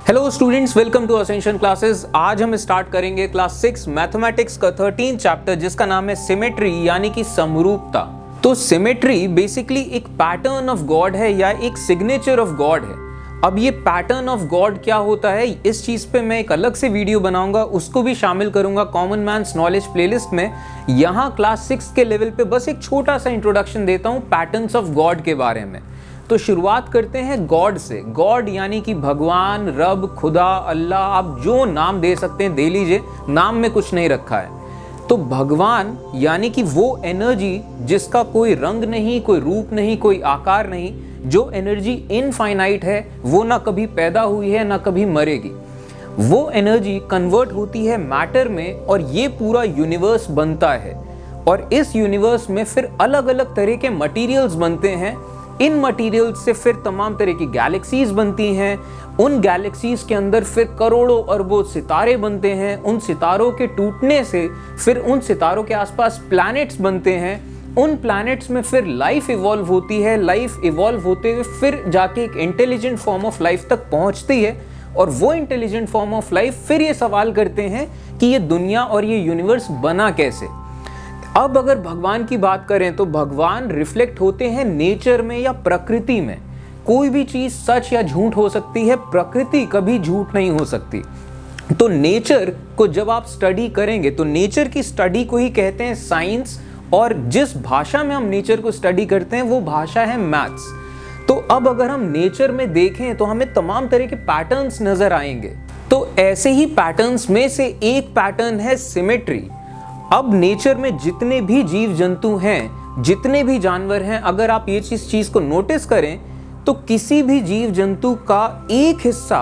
Hello students, welcome to Ascension classes. आज हम start करेंगे क्लास 6 मैथमेटिक्स का 13 चैप्टर जिसका नाम है सिमेट्री यानी कि समरूपता। तो सिमेट्री बेसिकली एक पैटर्न ऑफ गॉड है या एक सिग्नेचर ऑफ गॉड है। अब ये पैटर्न ऑफ गॉड क्या होता है, इस चीज पे मैं एक अलग से वीडियो बनाऊंगा, उसको भी शामिल करूंगा कॉमन मैन्स नॉलेज प्लेलिस्ट में। यहाँ क्लास 6 के लेवल पे बस एक छोटा सा इंट्रोडक्शन देता हूँ पैटर्न्स ऑफ गॉड के बारे में। तो शुरुआत करते हैं गॉड से। गॉड यानी कि भगवान, रब, खुदा, अल्लाह, आप जो नाम दे सकते हैं दे लीजिए, नाम में कुछ नहीं रखा है। तो भगवान यानी कि वो एनर्जी जिसका कोई रंग नहीं, कोई रूप नहीं, कोई आकार नहीं, जो एनर्जी इनफाइनाइट है, वो ना कभी पैदा हुई है ना कभी मरेगी। वो एनर्जी कन्वर्ट होती है मैटर में और ये पूरा यूनिवर्स बनता है। और इस यूनिवर्स में फिर अलग अलग तरह के मटेरियल्स बनते हैं। इन मटेरियल्स से फिर तमाम तरह की गैलेक्सीज बनती हैं। उन गैलेक्सीज के अंदर फिर करोड़ों अरबों सितारे बनते हैं। उन सितारों के टूटने से फिर उन सितारों के आसपास प्लैनेट्स बनते हैं। उन प्लैनेट्स में फिर लाइफ इवॉल्व होती है। लाइफ इवॉल्व होते हुए फिर जाके एक इंटेलिजेंट फॉर्म ऑफ लाइफ तक पहुंचती है। और वो इंटेलिजेंट फॉर्म ऑफ लाइफ फिर ये सवाल करते हैं कि ये दुनिया और ये यूनिवर्स बना कैसे। अब अगर भगवान की बात करें तो भगवान रिफ्लेक्ट होते हैं नेचर में या प्रकृति में। कोई भी चीज सच या झूठ हो सकती है, प्रकृति कभी झूठ नहीं हो सकती। तो नेचर को जब आप स्टडी करेंगे तो नेचर की स्टडी को ही कहते हैं साइंस। और जिस भाषा में हम नेचर को स्टडी करते हैं वो भाषा है मैथ्स। तो अब अगर हम नेचर में देखें तो हमें तमाम तरह के पैटर्न्स नजर आएंगे। तो ऐसे ही पैटर्न्स में से एक पैटर्न है सिमेट्री। अब नेचर में जितने भी जीव जंतु हैं, जितने भी जानवर हैं, अगर आप ये चीज को नोटिस करें तो किसी भी जीव जंतु का एक हिस्सा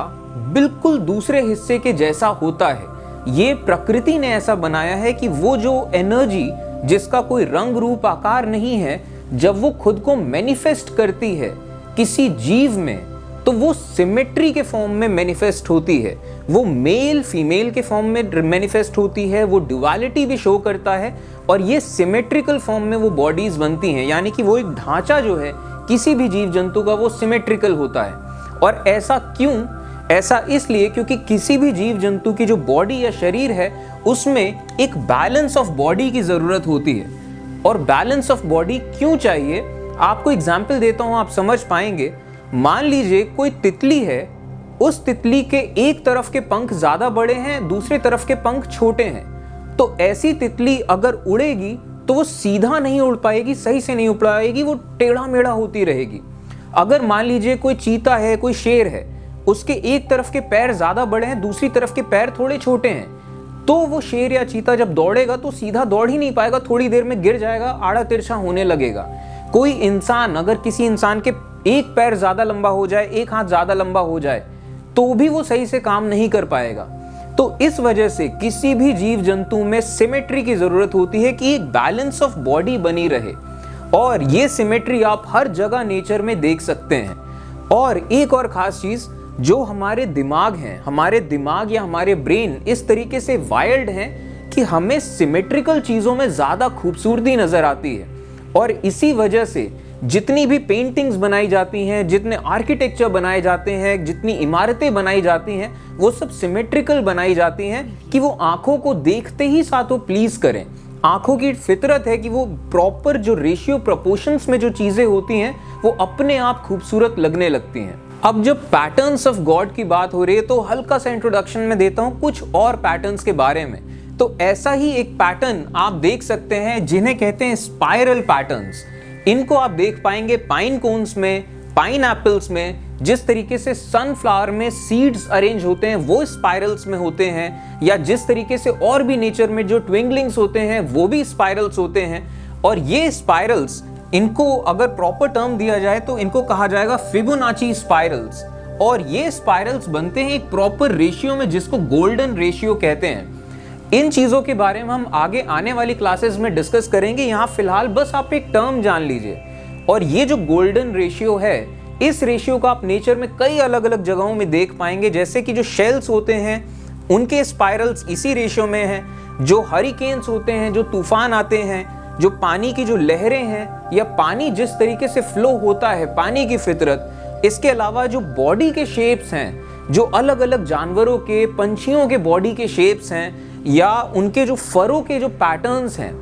बिल्कुल दूसरे हिस्से के जैसा होता है। ये प्रकृति ने ऐसा बनाया है कि वो जो एनर्जी जिसका कोई रंग रूप आकार नहीं है, जब वो खुद को मैनिफेस्ट करती है किसी जीव में तो वो सिमेट्री के फॉर्म में मैनिफेस्ट होती है। वो मेल फीमेल के फॉर्म में मैनिफेस्ट होती है। वो ड्युअलिटी भी शो करता है और ये सिमेट्रिकल फॉर्म में वो बॉडीज बनती हैं। यानी कि वो एक ढांचा जो है किसी भी जीव जंतु का वो सिमेट्रिकल होता है। और ऐसा क्यों? ऐसा इसलिए क्योंकि किसी भी जीव जंतु की जो बॉडी या शरीर है उसमें एक बैलेंस ऑफ बॉडी की जरूरत होती है। और बैलेंस ऑफ बॉडी क्यों चाहिए, आपको एग्जाम्पल देता हूं, आप समझ पाएंगे। मान लीजिए कोई तितली है, उस तितली के एक तरफ के पंख ज्यादा बड़े हैं, दूसरे तरफ के पंख छोटे हैं। तो ऐसी तितली अगर उड़ेगी तो वो सीधा नहीं उड़ पाएगी, सही से नहीं उड़ पाएगी, वो टेढ़ा मेढ़ा होती रहेगी। अगर मान लीजिए कोई चीता है, कोई शेर है, उसके एक तरफ के पैर ज्यादा बड़े हैं, दूसरी तरफ के पैर थोड़े छोटे हैं, तो वो शेर या चीता जब दौड़ेगा तो सीधा दौड़ ही नहीं पाएगा, थोड़ी देर में गिर जाएगा, आड़ा तिरछा होने लगेगा। कोई इंसान, अगर किसी इंसान के एक पैर ज्यादा लंबा हो जाए, एक हाथ ज्यादा लंबा हो जाए, तो भी वो सही से काम नहीं कर पाएगा। तो इस वजह से किसी भी जीव जंतु में सिमेट्री की जरूरत होती है कि एक बैलेंस ऑफ बॉडी बनी रहे। और ये सिमेट्री आप हर जगह नेचर में देख सकते हैं। और एक और खास चीज, जो हमारे दिमाग हैं, हमारे दिमाग या हमारे ब्रेन इस तरीके से वायर्ड हैं कि हमें सिमेट्रिकल चीजों में ज्यादा खूबसूरती नजर आती है। और इसी वजह से जितनी भी पेंटिंग्स बनाई जाती हैं, जितने आर्किटेक्चर बनाए जाते हैं, जितनी इमारतें बनाई जाती हैं, वो सब सिमेट्रिकल बनाई जाती हैं कि वो आंखों को देखते ही साथ वो प्लीज करें। आंखों की फितरत है कि वो प्रॉपर जो रेशियो प्रोपोर्शंस में जो चीजें होती हैं वो अपने आप खूबसूरत लगने लगती हैं। अब जब पैटर्न्स ऑफ गॉड की बात हो रही है तो हल्का सा इंट्रोडक्शन में देता हूं कुछ और पैटर्न्स के बारे में। तो ऐसा ही एक पैटर्न आप देख सकते हैं जिन्हें कहते हैं स्पाइरल पैटर्न्स। इनको आप देख पाएंगे पाइन कोन्स में, पाइन एप्पल्स में। जिस तरीके से सनफ्लावर में सीड्स अरेंज होते हैं वो स्पाइरल्स में होते हैं, या जिस तरीके से और भी नेचर में जो ट्विंगलिंग्स होते हैं वो भी स्पाइरल्स होते हैं। और ये स्पाइरल्स, इनको अगर प्रॉपर टर्म दिया जाए तो इनको कहा जाएगा फिबोनाची स्पाइरल्स। और ये स्पाइरल्स बनते हैं एक प्रॉपर रेशियो में जिसको गोल्डन रेशियो कहते हैं। इन चीजों के बारे में हम आगे आने वाली क्लासेस में डिस्कस करेंगे। यहाँ फिलहाल बस आप एक टर्म जान लीजिए। और ये जो गोल्डन रेशियो है, इस रेशियो को आप नेचर में कई अलग अलग जगहों में देख पाएंगे। जैसे कि जो शेल्स होते हैं उनके स्पाइरल्स इसी रेशियो में हैं। जो हरिकेन्स होते हैं, जो तूफान आते हैं, जो पानी की जो लहरें हैं, या पानी जिस तरीके से फ्लो होता है, पानी की फितरत, इसके अलावा जो बॉडी के शेप्स हैं, जो अलग अलग जानवरों के, पंछियों के बॉडी के शेप्स हैं या उनके जो फरों के जो पैटर्न्स हैं।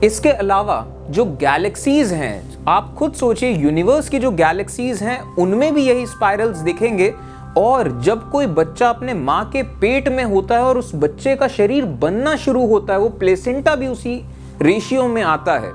इसके अलावा जो गैलेक्सीज हैं, आप खुद सोचिए यूनिवर्स की जो गैलेक्सीज हैं उनमें भी यही स्पाइरल्स दिखेंगे। और जब कोई बच्चा अपने माँ के पेट में होता है और उस बच्चे का शरीर बनना शुरू होता है, वो प्लेसेंटा भी उसी रेशियो में आता है।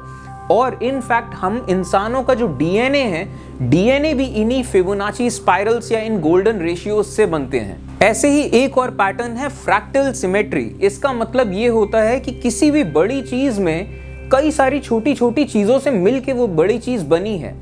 और इनफैक्ट हम इंसानों का जो डीएनए है, डीएनए भी इन्हीं फिबोनाची स्पाइरल्स या इन गोल्डन रेशियोज से बनते हैं। ऐसे ही एक और पैटर्न है फ्रैक्टल सिमेट्री। इसका मतलब ये होता है कि किसी भी बड़ी चीज में कई सारी छोटी छोटी चीजों से मिलके वो बड़ी चीज बनी है,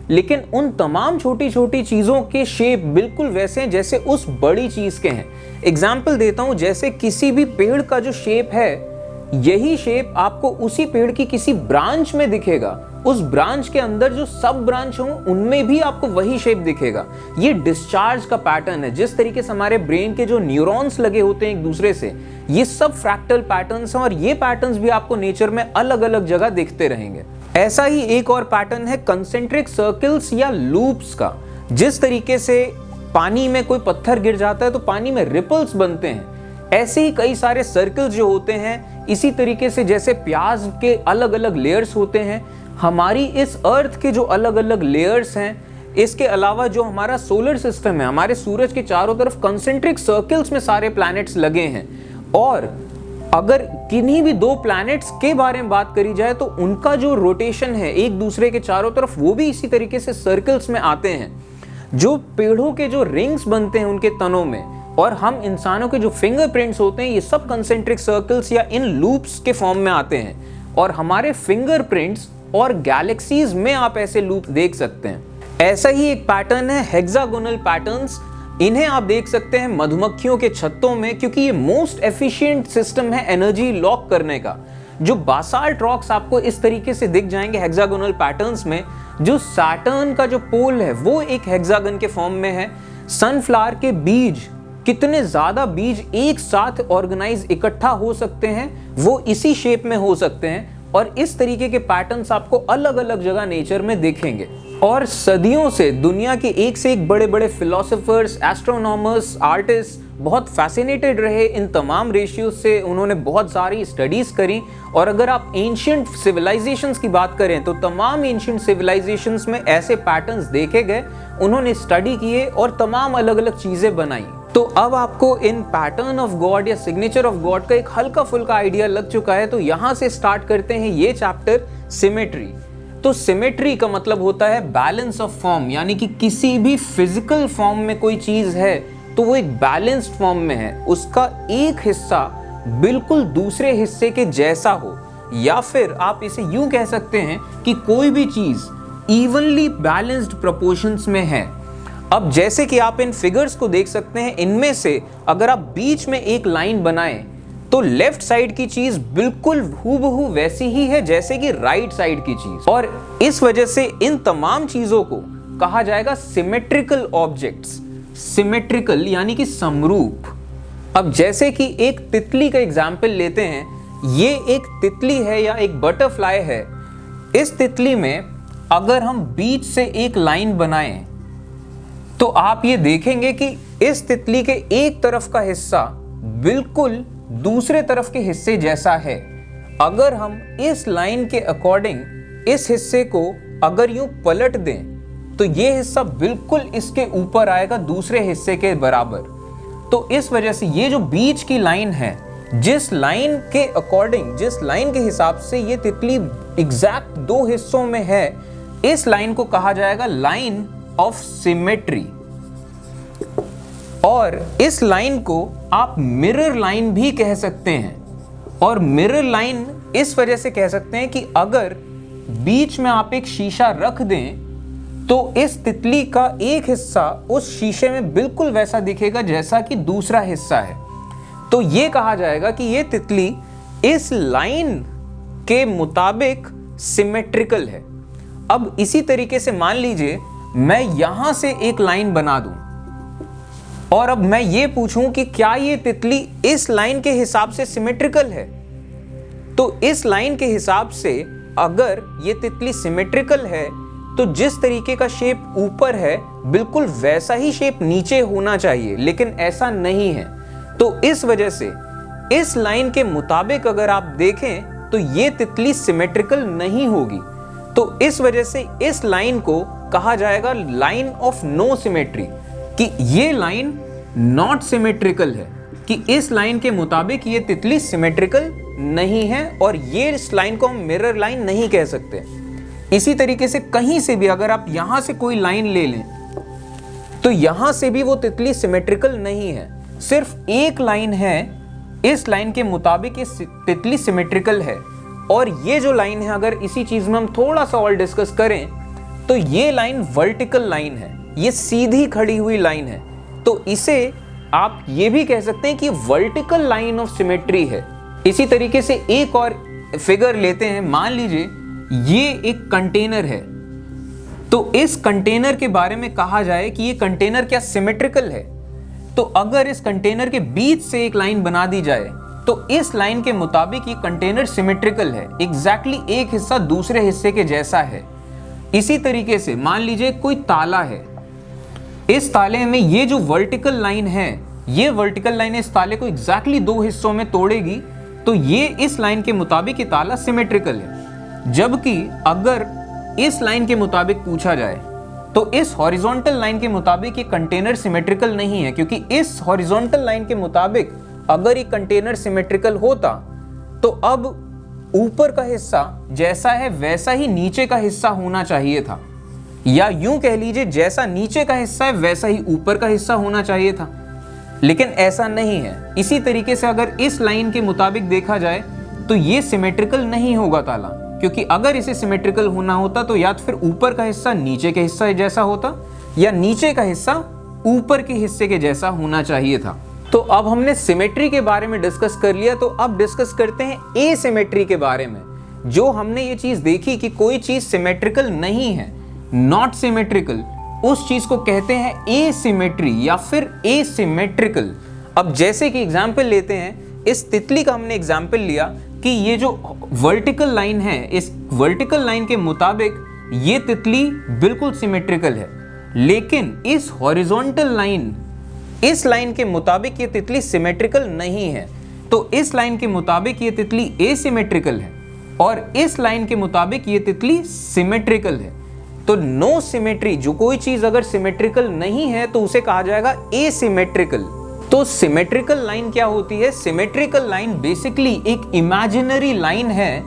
लेकिन उन तमाम छोटी छोटी चीजों के शेप बिल्कुल वैसे हैं जैसे उस बड़ी चीज के हैं। एग्जाम्पल देता हूं, जैसे किसी भी पेड़ का जो शेप है, यही शेप आपको उसी पेड़ की किसी ब्रांच में दिखेगा। उस ब्रांच के अंदर जो सब ब्रांच हों उनमें भी आपको वही शेप दिखेगा। ये डिस्चार्ज का पैटर्न है। जिस तरीके से हमारे ब्रेन के जो न्यूरॉन्स लगे होते हैं एक दूसरे से, ये सब फ्रैक्टल पैटर्न्स हैं और ये पैटर्न्स भी आपको नेचर में अलग अलग जगह दिखते रहेंगे। ऐसा ही एक और पैटर्न है कंसेंट्रिक सर्कल्स या लूप्स का। जिस तरीके से पानी में कोई पत्थर गिर जाता है तो पानी में रिपल्स बनते हैं, ऐसे ही कई सारे सर्कल्स जो होते हैं। इसी तरीके से जैसे प्याज के अलग अलग लेयर्स होते हैं, हमारी इस अर्थ के जो अलग अलग लेयर्स हैं, इसके अलावा जो हमारा सोलर सिस्टम है, हमारे सूरज के चारों तरफ कंसेंट्रिक सर्कल्स में सारे प्लैनेट्स लगे हैं। और अगर किन्हीं भी दो प्लैनेट्स के बारे में बात करी जाए तो उनका जो रोटेशन है एक दूसरे के चारों तरफ, वो भी इसी तरीके से सर्कल्स में आते हैं। जो पेड़ों के जो रिंग्स बनते हैं उनके तनों में, और हम इंसानों के जो फिंगरप्रिंट्स होते हैं, ये सब कंसेंट्रिक सर्कल्स या इन लूप्स के फॉर्म में आते हैं। और हमारे फिंगरप्रिंट्स और गैलेक्सीज में आप ऐसे लूप देख सकते हैं। ऐसा ही एक पैटर्न है हेक्सागोनल पैटर्न्स। इन्हें आप देख सकते हैं मधुमक्खियों के छत्तों में, क्योंकि ये मोस्ट एफिशिएंट सिस्टम है एनर्जी लॉक करने का। जो बासाल्ट रॉक्स आपको इस तरीके से दिख जाएंगे हेक्सागोनल पैटर्न्स में। जो सैटर्न का जो पोल है वो एक हेक्सागन के फॉर्म में है। सनफ्लावर के बीज, कितने ज्यादा बीज एक साथ ऑर्गेनाइज इकट्ठा हो सकते हैं, वो इसी शेप में हो सकते हैं। और इस तरीके के पैटर्न्स आपको अलग अलग जगह नेचर में देखेंगे। और सदियों से दुनिया के एक से एक बड़े बड़े फिलोसोफर्स, एस्ट्रोनॉमर्स, आर्टिस्ट बहुत फैसिनेटेड रहे इन तमाम रेशियोज से। उन्होंने बहुत सारी स्टडीज करी। और अगर आप एंशिएंट सिविलाइजेशंस की बात करें तो तमाम एंशिएंट सिविलाइजेशंस में ऐसे पैटर्न्स देखे गए, उन्होंने स्टडी किए और तमाम अलग अलग चीजें बनाई। तो अब आपको इन पैटर्न ऑफ गॉड या सिग्नेचर ऑफ गॉड का एक हल्का फुल्का आइडिया लग चुका है। तो यहां से स्टार्ट करते हैं ये चैप्टर, सिमेट्री। तो सिमेट्री का मतलब होता है बैलेंस ऑफ फॉर्म, यानी कि किसी भी फिजिकल फॉर्म में कोई चीज है तो वो एक बैलेंस्ड फॉर्म में है। उसका एक हिस्सा बिल्कुल दूसरे हिस्से के जैसा हो, या फिर आप इसे यूं कह सकते हैं कि कोई भी चीज इवनली बैलेंस्ड प्रोपोर्शंस में है। अब जैसे कि आप इन फिगर्स को देख सकते हैं, इनमें से अगर आप बीच में एक लाइन बनाएं तो लेफ्ट साइड की चीज बिल्कुल हूबहू वैसी ही है जैसे कि राइट साइड की चीज। और इस वजह से इन तमाम चीजों को कहा जाएगा सिमेट्रिकल ऑब्जेक्ट्स। सिमेट्रिकल यानी कि समरूप। अब जैसे कि एक तितली का एग्जाम्पल लेते हैं, ये एक तितली है या एक बटरफ्लाई है। इस तितली में अगर हम बीच से एक लाइन बनाएं तो आप ये देखेंगे कि इस तितली के एक तरफ का हिस्सा बिल्कुल दूसरे तरफ के हिस्से जैसा है। अगर हम इस लाइन के अकॉर्डिंग इस हिस्से को अगर यूं पलट दें तो ये हिस्सा बिल्कुल इसके ऊपर आएगा दूसरे हिस्से के बराबर। तो इस वजह से ये जो बीच की लाइन है, जिस लाइन के अकॉर्डिंग, जिस लाइन के हिसाब से ये तितली एग्जैक्ट दो हिस्सों में है, इस लाइन को कहा जाएगा लाइन ऑफ सिमेट्री। और इस लाइन को आप मिरर लाइन भी कह सकते हैं। और मिरर लाइन इस वजह से कह सकते हैं कि अगर बीच में आप एक शीशा रख दें तो इस तितली का एक हिस्सा उस शीशे में बिल्कुल वैसा दिखेगा जैसा कि दूसरा हिस्सा है। तो ये कहा जाएगा कि ये तितली इस लाइन के मुताबिक सिमेट्रिकल है। अब इसी तरीके से मान लीजिए मैं यहां से एक लाइन बना दूं और अब मैं ये पूछूं कि क्या ये तितली इस लाइन के हिसाब से सिमेट्रिकल है, तो इस लाइन के हिसाब से अगर ये तितली सिमेट्रिकल है तो जिस तरीके का शेप ऊपर है बिल्कुल वैसा ही शेप नीचे होना चाहिए, लेकिन ऐसा नहीं है। तो इस वजह से इस लाइन के मुताबिक अगर आप देखें तो ये तितली सिमेट्रिकल नहीं होगी। तो इस वजह से इस लाइन को कहा जाएगा लाइन ऑफ नो सिमेट्री, कि ये लाइन नॉट सिमेट्रिकल है, कि इस लाइन के मुताबिक ये तितली सिमेट्रिकल नहीं है और ये इस लाइन को हम मिरर लाइन नहीं कह सकते। इसी तरीके से कहीं से भी अगर आप यहां से कोई लाइन ले लें तो यहां से भी वो तितली सिमेट्रिकल नहीं है। सिर्फ एक लाइन है, इस लाइन के मुताबिक ये तितली सिमेट्रिकल है। और ये जो लाइन है, अगर इसी चीज में हम थोड़ा सा और डिस्कस करें तो ये लाइन वर्टिकल लाइन है, ये सीधी खड़ी हुई लाइन है। तो इसे आप ये भी कह सकते हैं कि वर्टिकल लाइन ऑफ सिमेट्री है। इसी तरीके से एक और फिगर लेते हैं। मान लीजिए ये एक कंटेनर है, तो इस कंटेनर के बारे में कहा जाए कि ये कंटेनर क्या सिमेट्रिकल है। तो अगर इस कंटेनर के बीच से एक लाइन बना दी जाए तो इस लाइन के मुताबिक ये कंटेनर सिमेट्रिकल है, एग्जैक्टली एक हिस्सा दूसरे हिस्से के जैसा है। इसी तरीके से मान लीजिए कोई ताला है, इस ताले में ये जो वर्टिकल लाइन है, ये वर्टिकल लाइन इस ताले को एग्जैक्टली दो हिस्सों में तोड़ेगी, तो ये इस लाइन के मुताबिक ये ताला सिमेट्रिकल है। जबकि अगर इस लाइन के मुताबिक पूछा जाए तो इस हॉरिजॉन्टल लाइन के मुताबिक ये कंटेनर सिमेट्रिकल नहीं है, क्योंकि इस हॉरिजॉन्टल लाइन के मुताबिक अगर ये कंटेनर सिमेट्रिकल होता तो अब ऊपर का हिस्सा जैसा है वैसा ही नीचे का हिस्सा होना चाहिए था, या यूं कह लीजिए जैसा नीचे का हिस्सा है वैसा ही ऊपर का हिस्सा होना चाहिए था, लेकिन ऐसा नहीं है। इसी तरीके से अगर इस लाइन के मुताबिक देखा जाए तो ये सिमेट्रिकल नहीं होगा ताला, क्योंकि अगर इसे सिमेट्रिकल होना होता तो या तो फिर ऊपर का हिस्सा नीचे के हिस्से जैसा होता या नीचे का हिस्सा ऊपर के हिस्से के जैसा होना चाहिए था। तो अब हमने सिमेट्री के बारे में डिस्कस कर लिया, तो अब डिस्कस करते हैं एसिमेट्री के बारे में। जो हमने ये चीज देखी कि कोई चीज सिमेट्रिकल नहीं है, नॉट सिमेट्रिकल, उस चीज को कहते हैं एसिमेट्री या फिर एसिमेट्रिकल। अब जैसे कि एग्जाम्पल लेते हैं, इस तितली का हमने एग्जाम्पल लिया कि ये जो वर्टिकल लाइन है, इस वर्टिकल लाइन के मुताबिक ये तितली बिल्कुल सिमेट्रिकल है, लेकिन इस हॉरिजॉन्टल लाइन, इस लाइन के मुताबिक ये तितली सिमेट्रिकल नहीं है। तो इस लाइन के मुताबिक ये तितली एसिमेट्रिकल है और इस लाइन के मुताबिक ये तितली सिमेट्रिकल है। तो नो सिमेट्री, जो कोई चीज अगर सिमेट्रिकल नहीं है तो उसे कहा जाएगा एसिमेट्रिकल। तो सिमेट्रिकल लाइन क्या होती है? सिमेट्रिकल लाइन बेसिकली एक इमेजिनरी लाइन है।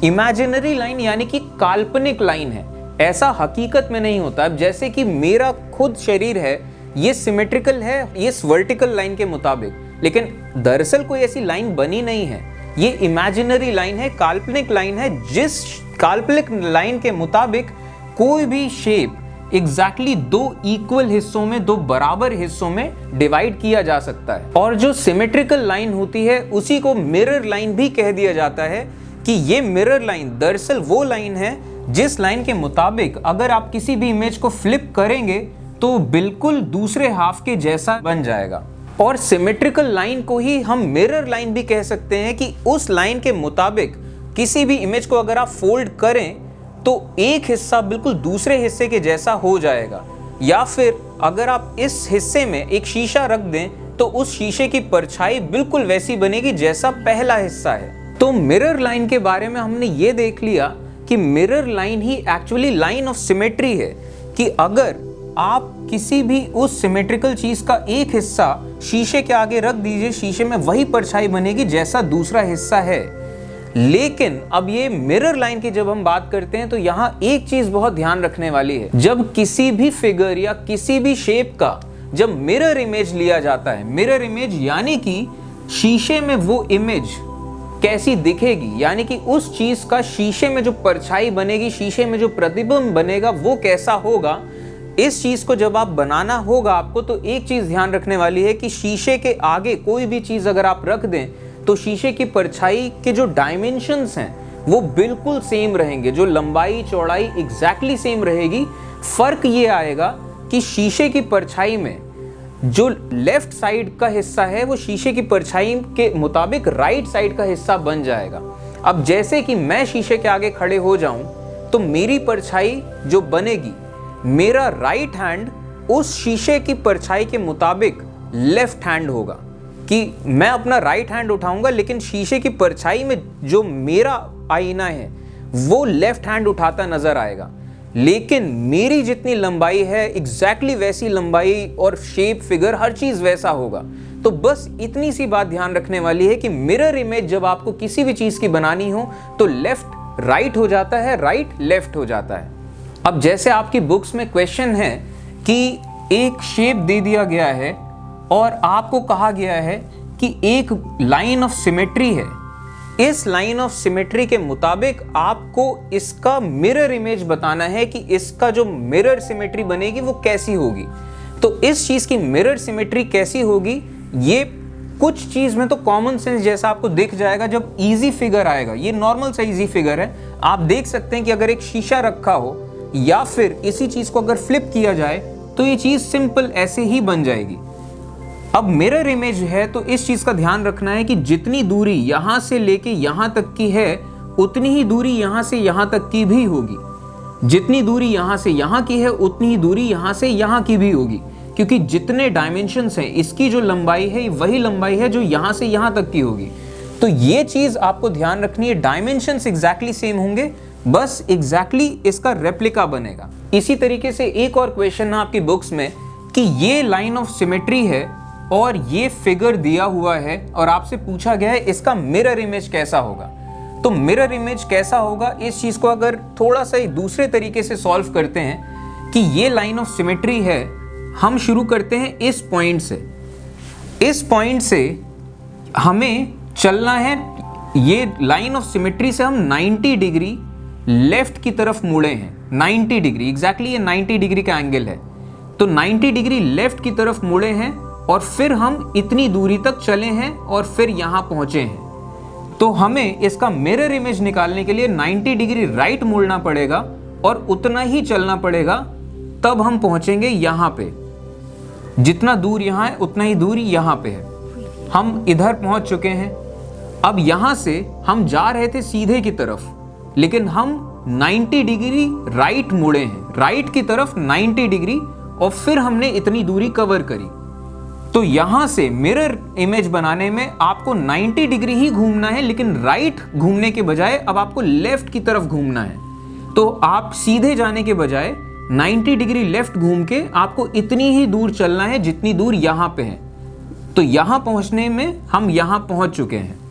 इमेजिनरी लाइन यानी कि काल्पनिक लाइन है, ऐसा हकीकत में नहीं होता। अब जैसे कि मेरा खुद शरीर है, ये सिमेट्रिकल है इस वर्टिकल लाइन के मुताबिक, लेकिन दरअसल कोई ऐसी लाइन बनी नहीं है। ये इमेजिनरी लाइन है, काल्पनिक लाइन है, जिस काल्पनिक लाइन के मुताबिक कोई भी शेप एग्जैक्टली दो इक्वल हिस्सों में, दो बराबर हिस्सों में डिवाइड किया जा सकता है। और जो सिमेट्रिकल लाइन होती है उसी को मिरर लाइन भी कह दिया जाता है, कि ये मिरर लाइन दरअसल वो लाइन है जिस लाइन के मुताबिक अगर आप किसी भी इमेज को फ्लिप करेंगे तो बिल्कुल दूसरे हाफ के जैसा बन जाएगा। और सिमेट्रिकल लाइन को ही हम मिरर लाइन भी कह सकते हैं, कि उस लाइन के मुताबिक किसी भी इमेज को अगर आप फोल्ड करें तो एक हिस्सा बिल्कुल दूसरे हिस्से के जैसा हो जाएगा, या फिर अगर आप इस हिस्से में एक शीशा रख दें तो उस शीशे की परछाई बिल्कुल वैसी बनेगी जैसा पहला हिस्सा है। तो मिरर लाइन के बारे में हमने ये देख लिया कि mirror line he actually line of symmetry है, कि अगर आप किसी भी उस सिमेट्रिकल चीज का एक हिस्सा शीशे के आगे रख दीजिए, शीशे में वही परछाई बनेगी जैसा दूसरा हिस्सा है। लेकिन अब ये मिरर लाइन की जब हम बात करते हैं तो यहाँ एक चीज बहुत ध्यान रखने वाली है। जब किसी भी फिगर या किसी भी शेप का जब मिरर इमेज लिया जाता है, मिरर इमेज यानी कि शीशे में वो इमेज कैसी दिखेगी, यानी कि उस चीज का शीशे में जो परछाई बनेगी, शीशे में जो प्रतिबिंब बनेगा वो कैसा होगा, इस चीज को जब आप बनाना होगा आपको, तो एक चीज ध्यान रखने वाली है कि शीशे के आगे कोई भी चीज अगर आप रख दें तो शीशे की परछाई के जो डायमेंशंस हैं वो बिल्कुल सेम रहेंगे, जो लंबाई चौड़ाई एग्जैक्टली सेम रहेगी। फर्क ये आएगा कि शीशे की परछाई में जो लेफ्ट साइड का हिस्सा है वो शीशे की परछाई के मुताबिक राइट साइड का हिस्सा बन जाएगा। अब जैसे कि मैं शीशे के आगे खड़े हो जाऊं तो मेरी परछाई जो बनेगी, मेरा राइट हैंड उस शीशे की परछाई के मुताबिक लेफ्ट हैंड होगा, कि मैं अपना राइट हैंड उठाऊंगा लेकिन शीशे की परछाई में जो मेरा आईना है वो लेफ्ट हैंड उठाता नजर आएगा, लेकिन मेरी जितनी लंबाई है एग्जैक्टली वैसी लंबाई और शेप, फिगर, हर चीज वैसा होगा। तो बस इतनी सी बात ध्यान रखने वाली है कि मिरर इमेज जब आपको किसी भी चीज की बनानी हो तो लेफ्ट राइट हो जाता है, राइट लेफ्ट हो जाता है। अब जैसे आपकी बुक्स में क्वेश्चन है कि एक शेप दे दिया गया है और आपको कहा गया है कि एक लाइन ऑफ सिमेट्री है, इस लाइन ऑफ सिमेट्री के मुताबिक आपको इसका मिरर इमेज बताना है कि इसका जो मिरर सिमेट्री बनेगी वो कैसी होगी। तो इस चीज की मिरर सिमेट्री कैसी होगी, ये कुछ चीज में तो कॉमन सेंस जैसा आपको दिख जाएगा जब इजी फिगर आएगा। ये नॉर्मल सा इजी फिगर है, आप देख सकते हैं कि अगर एक शीशा रखा हो या फिर इसी चीज को अगर फ्लिप किया जाए तो ये चीज सिंपल ऐसे ही बन जाएगी। अब मिरर इमेज है तो इस चीज का ध्यान रखना है कि जितनी दूरी यहां से लेके यहां तक की है उतनी ही दूरी यहां से यहां तक की भी होगी, जितनी दूरी यहां से यहां की है उतनी ही दूरी यहां से यहां की भी होगी, क्योंकि जितने डायमेंशंस हैं इसकी जो लंबाई है वही लंबाई है जो यहां से यहां तक की होगी। तो ये चीज आपको ध्यान रखनी है, डायमेंशंस एग्जैक्टली सेम होंगे, बस एग्जैक्टली इसका रेप्लिका बनेगा। इसी तरीके से एक और क्वेश्चन है आपकी बुक्स में कि ये लाइन ऑफ सिमेट्री है और ये फिगर दिया हुआ है और आपसे पूछा गया है इसका मिरर इमेज कैसा होगा। तो मिरर इमेज कैसा होगा, इस चीज को अगर थोड़ा सा दूसरे तरीके से सॉल्व करते हैं कि ये लाइन ऑफ सिमेट्री है, हम शुरू करते हैं इस पॉइंट से। इस पॉइंट से हमें चलना है, ये लाइन ऑफ सिमेट्री से हम 90 डिग्री लेफ्ट की तरफ मुड़े हैं, 90 डिग्री एग्जैक्टली ये 90 डिग्री का एंगल है। तो 90 डिग्री लेफ्ट की तरफ मुड़े हैं और फिर हम इतनी दूरी तक चले हैं और फिर यहां पहुंचे हैं। तो हमें इसका मिरर इमेज निकालने के लिए 90 डिग्री राइट मुड़ना पड़ेगा और उतना ही चलना पड़ेगा, तब हम पहुंचेंगे यहां पे। जितना दूर यहां है उतना ही दूर यहां पे है। हम इधर पहुंच चुके हैं। अब यहां से हम जा रहे थे सीधे की तरफ, लेकिन हम 90 डिग्री राइट मुड़े हैं, राइट की तरफ 90 डिग्री, और फिर हमने इतनी दूरी कवर करी। तो यहां से मिरर इमेज बनाने में आपको 90 डिग्री ही घूमना है, लेकिन राइट घूमने के बजाय अब आपको लेफ्ट की तरफ घूमना है। तो आप सीधे जाने के बजाय 90 डिग्री लेफ्ट घूम के आपको इतनी ही दूर चलना है जितनी दूर यहां पे है। तो यहां पहुंचने में हम यहां पहुंच चुके हैं।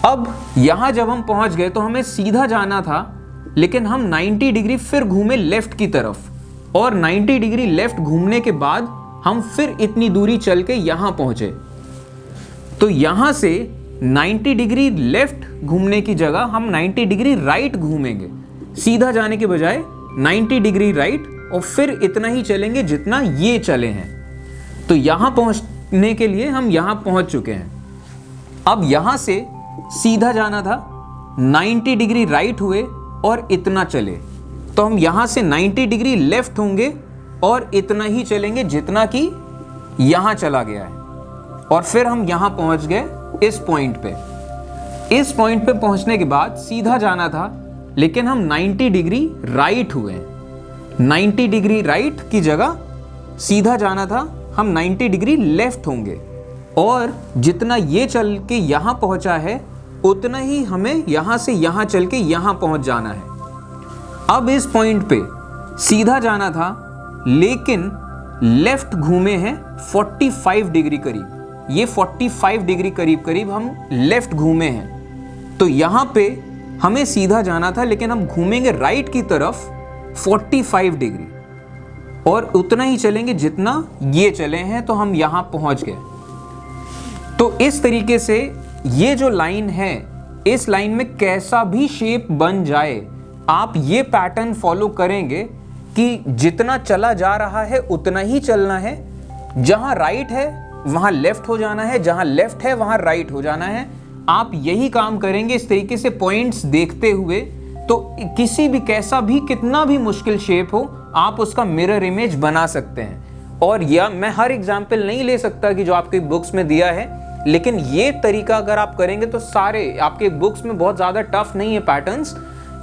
अब यहां जब हम पहुंच गए तो हमें सीधा जाना था, लेकिन हम 90 डिग्री फिर घूमे लेफ्ट की तरफ, और 90 डिग्री लेफ्ट घूमने के बाद हम फिर इतनी दूरी चल के यहां पहुंचे। तो यहां से 90 डिग्री लेफ्ट घूमने की जगह हम 90 डिग्री राइट घूमेंगे, सीधा जाने के बजाय 90 डिग्री राइट, और फिर इतना ही चलेंगे जितना ये चले हैं। तो यहां पहुंचने के लिए हम यहां पहुंच चुके हैं। अब यहां से सीधा जाना था, 90 डिग्री राइट हुए और इतना चले, तो हम यहां से 90 डिग्री लेफ्ट होंगे और इतना ही चलेंगे जितना कि यहां चला गया है, और फिर हम यहां पहुंच गए इस पॉइंट पे। इस पॉइंट पे पहुंचने के बाद सीधा जाना था, लेकिन हम 90 डिग्री राइट हुए। 90 डिग्री राइट की जगह सीधा जाना था, हम 90 डिग्री लेफ्ट होंगे, और जितना ये चल के यहां पहुंचा है उतना ही हमें यहां से यहां चल के यहां पहुंच जाना है। अब इस पॉइंट पे सीधा जाना था, लेकिन लेफ्ट घूमे हैं 45 डिग्री करीब, ये 45 डिग्री करीब हम लेफ्ट घूमे हैं। तो यहां पे हमें सीधा जाना था, लेकिन हम घूमेंगे राइट की तरफ 45 डिग्री, और उतना ही चलेंगे जितना ये चले हैं, तो हम यहां पहुंच गए। तो इस तरीके से ये जो लाइन है, इस लाइन में कैसा भी शेप बन जाए, आप ये पैटर्न फॉलो करेंगे कि जितना चला जा रहा है उतना ही चलना है। जहां राइट है वहां लेफ्ट हो जाना है, जहां लेफ्ट है वहां राइट हो जाना है। आप यही काम करेंगे इस तरीके से पॉइंट्स देखते हुए, तो किसी भी कैसा भी कितना भी मुश्किल शेप हो आप उसका मिरर इमेज बना सकते हैं। और या मैं हर एग्जाम्पल नहीं ले सकता कि जो आपकी बुक्स में दिया है, लेकिन ये तरीका अगर आप करेंगे तो सारे आपके बुक्स में बहुत ज़्यादा टफ नहीं है पैटर्न्स,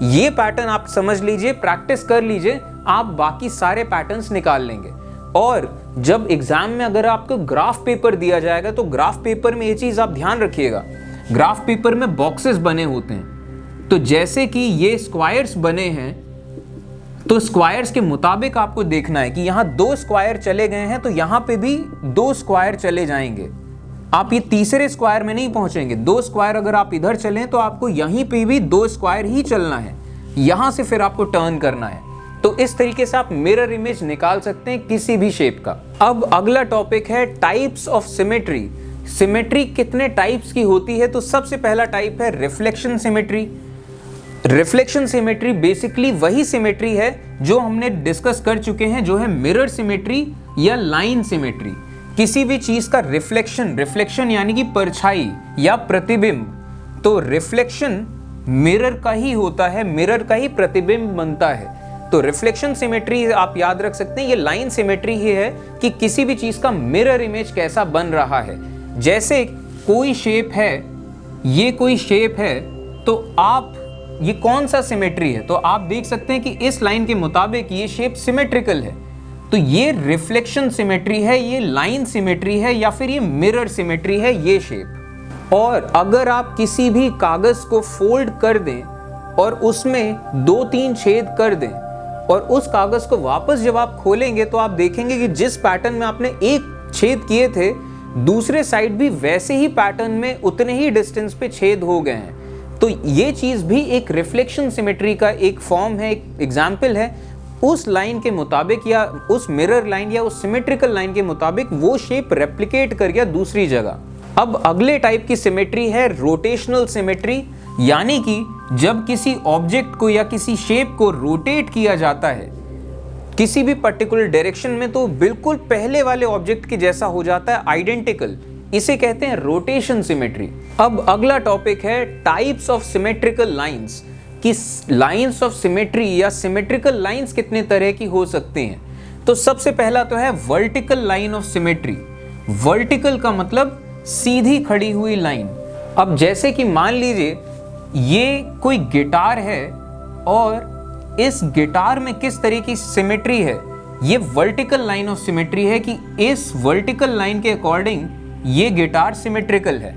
ये पैटर्न आप समझ लीजिए, प्रैक्टिस कर लीजिए, आप बाकी सारे पैटर्न्स निकाल लेंगे। और जब एग्जाम में अगर आपको ग्राफ पेपर दिया जाएगा तो ग्राफ पेपर में ये चीज आप ध्यान रखिएगा, ग्राफ पेपर में बॉक्सेस बने होते हैं। तो जैसे कि ये स्क्वायर्स बने हैं, तो स्क्वायर्स के मुताबिक आपको देखना है कि यहाँ 2 स्क्वायर चले गए हैं तो यहाँ पे भी 2 स्क्वायर चले जाएंगे। आप ये तीसरे स्क्वायर में नहीं पहुंचेंगे। 2 स्क्वायर अगर आप इधर चलें तो आपको यहीं पे भी 2 स्क्वायर ही चलना है, यहां से फिर आपको टर्न करना है। तो इस तरीके से आप मिरर इमेज निकाल सकते हैं किसी भी शेप का। अब अगला टॉपिक है टाइप्स ऑफ सिमेट्री। सिमेट्री कितने टाइप्स की होती है? तो सबसे पहला टाइप है reflection symmetry. Reflection symmetry basically वही सिमेट्री है जो हमने डिस्कस कर चुके हैं, जो है मिरर सिमेट्री या लाइन सिमेट्री। किसी भी चीज का रिफ्लेक्शन यानी कि परछाई या प्रतिबिंब, तो रिफ्लेक्शन मिरर का ही होता है, मिरर का ही प्रतिबिंब बनता है। तो रिफ्लेक्शन सिमेट्री आप याद रख सकते हैं, ये लाइन सिमेट्री ही है कि किसी भी चीज का मिरर इमेज कैसा बन रहा है। जैसे कोई शेप है, ये कोई शेप है, तो आप ये कौन सा सिमेट्री है? तो आप देख सकते हैं कि इस लाइन के मुताबिक ये शेप सिमेट्रिकल है। तो ये रिफ्लेक्शन सिमेट्री है, ये लाइन सिमेट्री है, या फिर ये मिरर सिमेट्री है, ये शेप। और अगर आप किसी भी कागज को फोल्ड कर दें और उसमें 2-3 छेद कर दें और उस कागज को वापस जब आप खोलेंगे तो आप देखेंगे कि जिस पैटर्न में आपने एक छेद किए थे, दूसरे साइड भी वैसे ही पैटर्न में उतने ही डिस्टेंस पे छेद हो गए हैं। तो ये चीज भी एक रिफ्लेक्शन सिमेट्री का एक फॉर्म है, एक एग्जाम्पल है। उस लाइन के मुताबिक या उस मिरर लाइन या उस सिमेट्रिकल लाइन के मुताबिक वो शेप रेप्लिकेट कर गया दूसरी जगह। अब अगले टाइप की सिमेट्री है रोटेशनल सिमेट्री, यानी कि जब किसी ऑब्जेक्ट को या किसी शेप को रोटेट किया जाता है किसी भी पर्टिकुलर डायरेक्शन में, तो बिल्कुल पहले वाले ऑब्जेक्ट के जैसा हो जाता है, आइडेंटिकल। इसे कहते हैं रोटेशन सिमेट्री। अब अगला टॉपिक है टाइप्स ऑफ सिमेट्रिकल लाइंस, कि लाइंस ऑफ सिमेट्री या सिमेट्रिकल लाइंस कितने तरह की हो सकती हैं। तो सबसे पहला तो है vertical line of symmetry. Vertical का मतलब सीधी खड़ी हुई लाइन। अब जैसे कि मान लीजिए ये कोई गिटार है और इस गिटार में किस तरह की सिमेट्री है, ये वर्टिकल लाइन ऑफ सिमेट्री है कि इस वर्टिकल लाइन के अकॉर्डिंग ये गिटार सिमेट्रिकल है,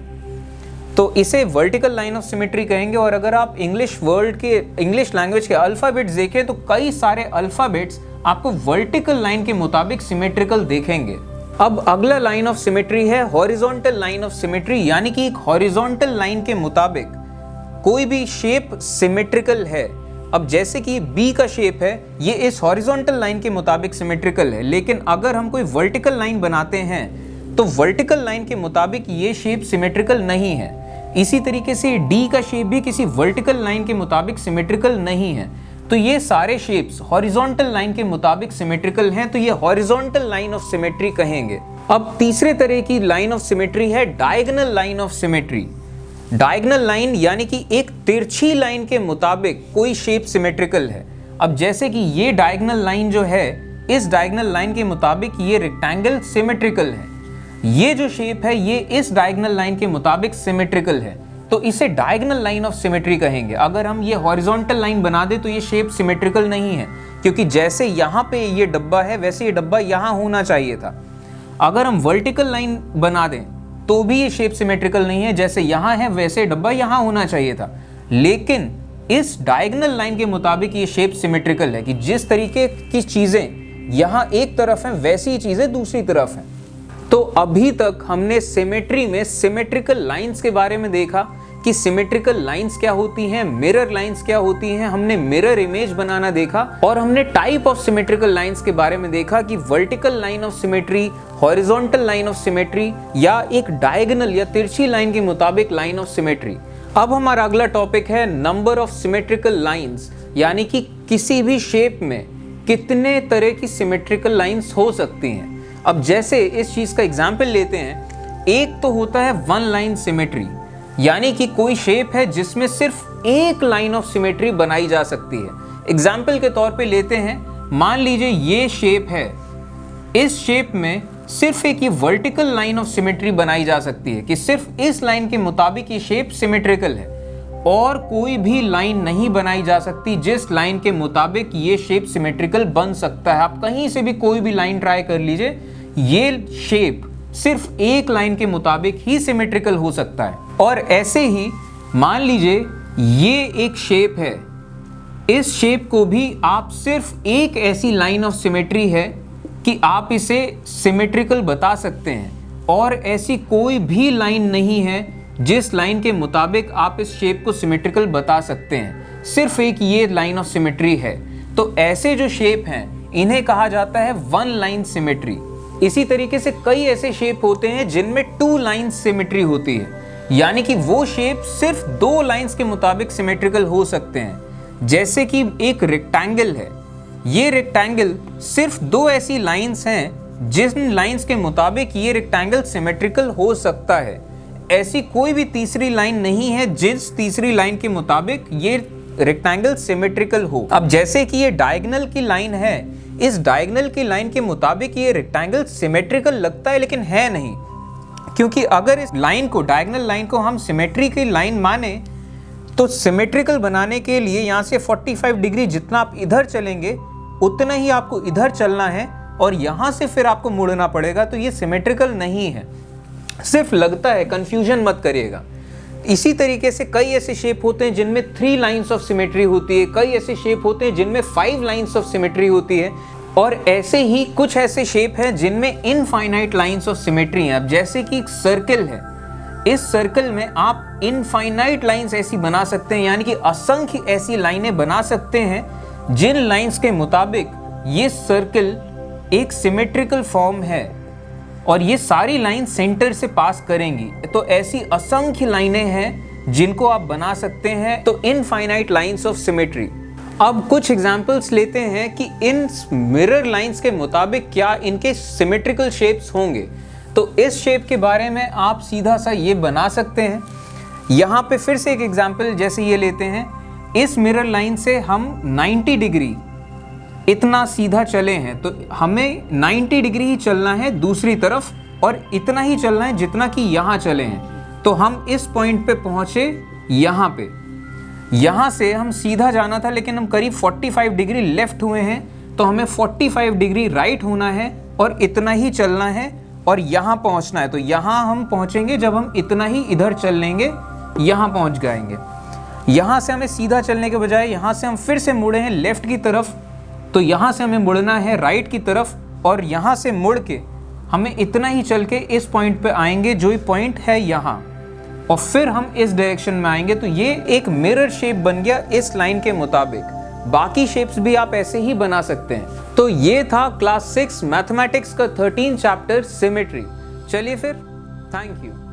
तो इसे वर्टिकल लाइन ऑफ सिमेट्री कहेंगे। और अगर आप इंग्लिश लैंग्वेज के अल्फाबेट्स देखें तो कई सारे अल्फाबेट्स आपको वर्टिकल लाइन के मुताबिक सिमेट्रिकल देखेंगे। अब अगला लाइन ऑफ सिमेट्री है हॉरिजॉन्टल लाइन ऑफ सिमेट्री, यानी कि एक हॉरिजॉन्टल लाइन के मुताबिक कोई भी शेप सिमेट्रिकल है। अब जैसे कि बी का शेप है, ये इस हॉरिजॉन्टल लाइन के मुताबिक सिमेट्रिकल है, लेकिन अगर हम कोई वर्टिकल लाइन बनाते हैं तो वर्टिकल लाइन के मुताबिक ये शेप सिमेट्रिकल नहीं है। इसी तरीके से डी का शेप भी किसी वर्टिकल लाइन के मुताबिक सिमेट्रिकल नहीं है। तो ये सारे शेप्स हॉरिजॉन्टल लाइन के मुताबिक सिमेट्रिकल हैं, तो ये हॉरिजॉन्टल लाइन ऑफ सिमेट्री कहेंगे। अब तीसरे तरह की लाइन ऑफ सिमेट्री है diagonal line of symmetry. Diagonal line यानी कि एक तिरछी लाइन के मुताबिक कोई शेप सिमेट्रिकल है। अब जैसे कि ये डायगोनल लाइन जो है, इस डायगोनल लाइन के मुताबिक ये रेक्टेंगल सिमेट्रिकल है। ये जो शेप है ये इस डायगोनल लाइन के मुताबिक सिमेट्रिकल है, तो इसे डायगोनल लाइन ऑफ सिमेट्री कहेंगे। अगर हम ये हॉरिजॉन्टल लाइन बना दे तो ये शेप सिमेट्रिकल नहीं है, क्योंकि जैसे यहाँ पे ये डब्बा है वैसे ये डब्बा यहाँ होना चाहिए था। अगर हम वर्टिकल लाइन बना दें तो भी ये शेप सिमेट्रिकल नहीं है, जैसे यहाँ है वैसे डब्बा यहाँ होना चाहिए था। लेकिन इस डायगोनल लाइन के मुताबिक ये शेप सिमेट्रिकल है कि जिस तरीके की चीजें यहाँ एक तरफ हैं वैसी ही चीजें दूसरी तरफ हैं। तो अभी तक हमने सिमेट्री में सिमेट्रिकल लाइंस के बारे में देखा कि सिमेट्रिकल लाइंस क्या होती हैं, मिरर लाइंस क्या होती हैं, हमने मिरर इमेज बनाना देखा, और हमने टाइप ऑफ सिमेट्रिकल लाइंस के बारे में देखा कि vertical line of symmetry, horizontal line of symmetry, या एक डायगोनल या तिरछी लाइन के मुताबिक लाइन ऑफ सिमेट्री। अब हमारा अगला टॉपिक है नंबर ऑफ सिमेट्रिकल लाइंस, यानी कि किसी भी शेप में कितने तरह की सिमेट्रिकल लाइंस हो सकती हैं। अब जैसे इस चीज का एग्जाम्पल लेते हैं, एक तो होता है वन लाइन सिमेट्री, यानी कि कोई शेप है जिसमें सिर्फ एक लाइन ऑफ सिमेट्री बनाई जा सकती है। एग्जाम्पल के तौर पे लेते हैं, मान लीजिए ये शेप है, इस शेप में सिर्फ एक ये वर्टिकल लाइन ऑफ सिमेट्री बनाई जा सकती है कि सिर्फ इस लाइन के मुताबिक ये शेप सिमेट्रिकल है। और कोई भी लाइन नहीं बनाई जा सकती जिस लाइन के मुताबिक ये शेप सिमेट्रिकल बन सकता है। आप कहीं से भी कोई भी लाइन ट्राई कर लीजिए, ये शेप सिर्फ एक लाइन के मुताबिक ही सिमेट्रिकल हो सकता है। और ऐसे ही मान लीजिए ये एक शेप है, इस शेप को भी आप सिर्फ एक ऐसी लाइन ऑफ सिमेट्री है कि आप इसे सिमेट्रिकल बता सकते हैं, और ऐसी कोई भी लाइन नहीं है जिस लाइन के मुताबिक आप इस शेप को सिमेट्रिकल बता सकते हैं। सिर्फ एक ये लाइन ऑफ सिमेट्री है। तो ऐसे जो शेप हैं इन्हें कहा जाता है वन लाइन सिमेट्री। इसी तरीके से कई ऐसे शेप होते हैं जिनमें टू लाइन सिमेट्री होती है, यानी कि वो शेप सिर्फ दो लाइंस के मुताबिक सिमेट्रिकल हो सकते हैं। जैसे कि एक रेक्टेंगल है, ये रेक्टेंगल सिर्फ दो ऐसी लाइंस हैं जिन लाइंस के मुताबिक ये रेक्टेंगल सिमेट्रिकल हो सकता है। ऐसी कोई भी तीसरी लाइन नहीं है जिस तीसरी लाइन के मुताबिक ये रेक्टेंगल सिमेट्रिकल हो। अब जैसे कि ये डायगोनल की लाइन है, इस डायगोनल की लाइन के मुताबिक ये रेक्टेंगल सिमेट्रिकल लगता है लेकिन है नहीं, क्योंकि अगर इस लाइन को, डायगोनल लाइन को हम सिमेट्री की लाइन माने तो सिमेट्रिकल बनाने के लिए यहाँ से 45 डिग्री जितना आप इधर चलेंगे उतना ही आपको इधर चलना है, और यहाँ से फिर आपको मुड़ना पड़ेगा। तो ये सिमेट्रिकल नहीं है, सिर्फ लगता है, कंफ्यूजन मत करिएगा। इसी तरीके से कई ऐसे शेप होते हैं जिनमें 3 लाइंस ऑफ सिमेट्री होती है, कई ऐसे शेप होते हैं जिनमें 5 लाइंस ऑफ सिमेट्री होती है, और ऐसे ही कुछ ऐसे शेप हैं जिनमें इनफाइनाइट लाइंस ऑफ सिमेट्री हैं। अब जैसे कि एक सर्कल है, इस सर्कल में आप इनफाइनाइट लाइंस ऐसी बना सकते हैं, यानी कि असंख्य ऐसी लाइनें बना सकते हैं जिन लाइंस के मुताबिक ये सर्कल एक सिमेट्रिकल फॉर्म है और ये सारी लाइन सेंटर से पास करेंगी। तो ऐसी असंख्य लाइनें हैं जिनको आप बना सकते हैं, तो इनफाइनाइट लाइंस ऑफ सिमेट्री। अब कुछ एग्जांपल्स लेते हैं कि इन मिरर लाइंस के मुताबिक क्या इनके सिमेट्रिकल शेप्स होंगे। तो इस शेप के बारे में आप सीधा सा ये बना सकते हैं। यहाँ पे फिर से एक एग्जांपल जैसे ये लेते हैं, इस मिरर लाइन से हम 90 डिग्री इतना सीधा चले हैं, तो हमें 90 डिग्री ही चलना है दूसरी तरफ, और इतना ही चलना है जितना कि यहाँ चले हैं। तो हम इस पॉइंट पे पहुँचे यहाँ पे, यहाँ से हम सीधा जाना था लेकिन हम करीब 45 डिग्री लेफ्ट हुए हैं, तो हमें 45 डिग्री राइट होना है और इतना ही चलना है और यहाँ पहुँचना है। तो यहाँ हम पहुँचेंगे जब हम इतना ही इधर चल लेंगे, यहाँ पहुँच जाएंगे। यहाँ से हमें सीधा चलने के बजाय यहाँ से हम फिर से मुड़े हैं लेफ्ट की तरफ, तो यहाँ से हमें मुड़ना है राइट की तरफ, और यहाँ से मुड़ के हमें इतना ही चल के इस पॉइंट पे आएंगे जो ये पॉइंट है यहाँ, और फिर हम इस डायरेक्शन में आएंगे। तो ये एक मिरर शेप बन गया इस लाइन के मुताबिक। बाकी शेप्स भी आप ऐसे ही बना सकते हैं। तो ये था क्लास 6 मैथमेटिक्स का 13 चैप्टर सिमेट्री। चलिए फिर, थैंक यू।